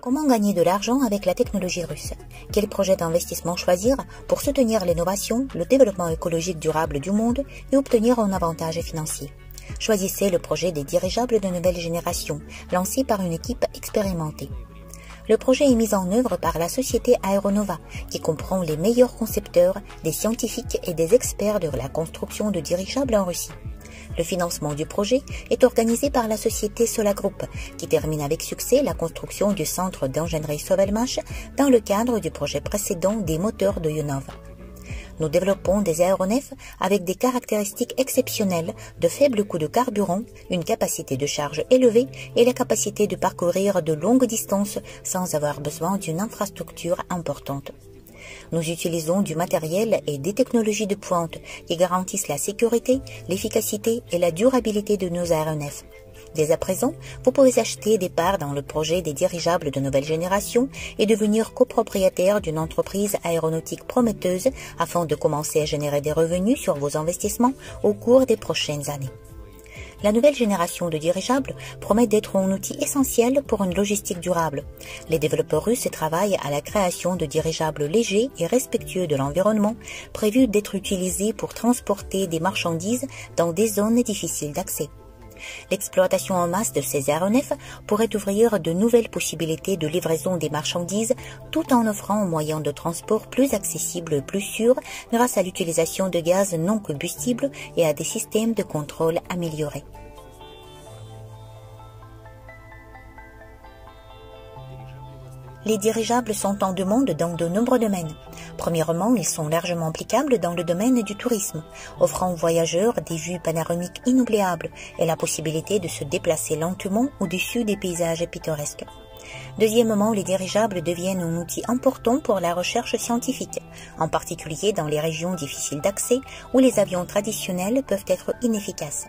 Comment gagner de l'argent avec la technologie russe? Quel projet d'investissement choisir pour soutenir l'innovation, le développement écologique durable du monde et obtenir un avantage financier? Choisissez le projet des dirigeables de nouvelle génération, lancé par une équipe expérimentée. Le projet est mis en œuvre par la société Aeronova, qui comprend les meilleurs concepteurs, des scientifiques et des experts de la construction de dirigeables en Russie. Le financement du projet est organisé par la société Sola Group, qui termine avec succès la construction du centre d'ingénierie Sovelmash dans le cadre du projet précédent des moteurs de Yonov. Nous développons des aéronefs avec des caractéristiques exceptionnelles de faible coût de carburant, une capacité de charge élevée et la capacité de parcourir de longues distances sans avoir besoin d'une infrastructure importante. Nous utilisons du matériel et des technologies de pointe qui garantissent la sécurité, l'efficacité et la durabilité de nos aéronefs. Dès à présent, vous pouvez acheter des parts dans le projet des dirigeables de nouvelle génération et devenir copropriétaire d'une entreprise aéronautique prometteuse afin de commencer à générer des revenus sur vos investissements au cours des prochaines années. La nouvelle génération de dirigeables promet d'être un outil essentiel pour une logistique durable. Les développeurs russes travaillent à la création de dirigeables légers et respectueux de l'environnement, prévus d'être utilisés pour transporter des marchandises dans des zones difficiles d'accès. L'exploitation en masse de ces aéronefs pourrait ouvrir de nouvelles possibilités de livraison des marchandises tout en offrant un moyen de transport plus accessible et plus sûr grâce à l'utilisation de gaz non combustibles et à des systèmes de contrôle améliorés. Les dirigeables sont en demande dans de nombreux domaines. Premièrement, ils sont largement applicables dans le domaine du tourisme, offrant aux voyageurs des vues panoramiques inoubliables et la possibilité de se déplacer lentement au-dessus des paysages pittoresques. Deuxièmement, les dirigeables deviennent un outil important pour la recherche scientifique, en particulier dans les régions difficiles d'accès où les avions traditionnels peuvent être inefficaces.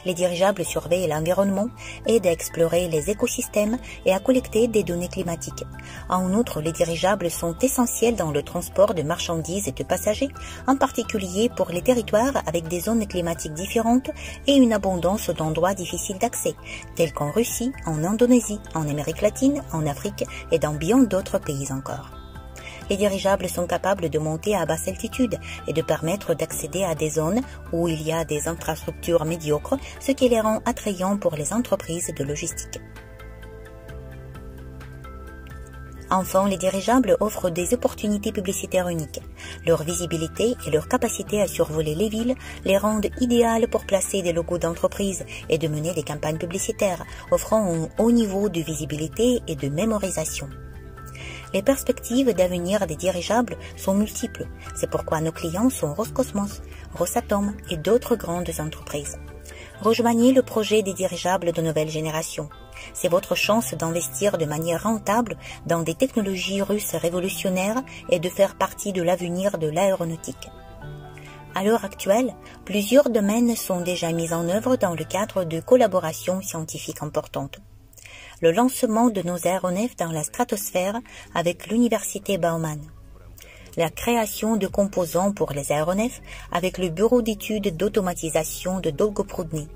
Les dirigeables surveillent l'environnement, aident à explorer les écosystèmes et à collecter des données climatiques. En outre, les dirigeables sont essentiels dans le transport de marchandises et de passagers, en particulier pour les territoires avec des zones climatiques différentes et une abondance d'endroits difficiles d'accès, tels qu'en Russie, en Indonésie, en Amérique latine, en Afrique et dans bien d'autres pays encore. Les dirigeables sont capables de monter à basse altitude et de permettre d'accéder à des zones où il y a des infrastructures médiocres, ce qui les rend attrayants pour les entreprises de logistique. Enfin, les dirigeables offrent des opportunités publicitaires uniques. Leur visibilité et leur capacité à survoler les villes les rendent idéales pour placer des logos d'entreprise et de mener des campagnes publicitaires, offrant un haut niveau de visibilité et de mémorisation. Les perspectives d'avenir des dirigeables sont multiples. C'est pourquoi nos clients sont Roscosmos, Rosatom et d'autres grandes entreprises. Rejoignez le projet des dirigeables de nouvelle génération. C'est votre chance d'investir de manière rentable dans des technologies russes révolutionnaires et de faire partie de l'avenir de l'aéronautique. À l'heure actuelle, plusieurs domaines sont déjà mis en œuvre dans le cadre de collaborations scientifiques importantes. Le lancement de nos aéronefs dans la stratosphère avec l'université Bauman. La création de composants pour les aéronefs avec le bureau d'études d'automatisation de Dolgoprudny.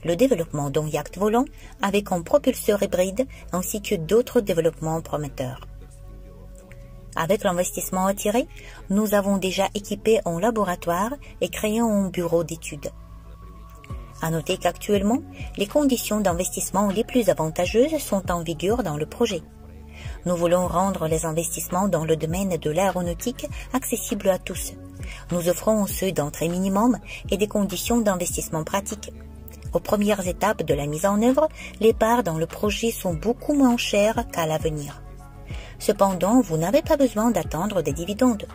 Le développement d'un yacht volant avec un propulseur hybride ainsi que d'autres développements prometteurs. Avec l'investissement attiré, nous avons déjà équipé un laboratoire et créé un bureau d'études. À noter qu'actuellement, les conditions d'investissement les plus avantageuses sont en vigueur dans le projet. Nous voulons rendre les investissements dans le domaine de l'aéronautique accessibles à tous. Nous offrons un seuil d'entrée minimum et des conditions d'investissement pratiques. Aux premières étapes de la mise en œuvre, les parts dans le projet sont beaucoup moins chères qu'à l'avenir. Cependant, vous n'avez pas besoin d'attendre des dividendes.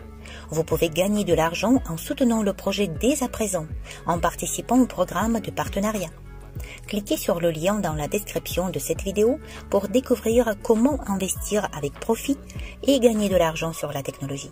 Vous pouvez gagner de l'argent en soutenant le projet dès à présent, en participant au programme de partenariat. Cliquez sur le lien dans la description de cette vidéo pour découvrir comment investir avec profit et gagner de l'argent sur la technologie.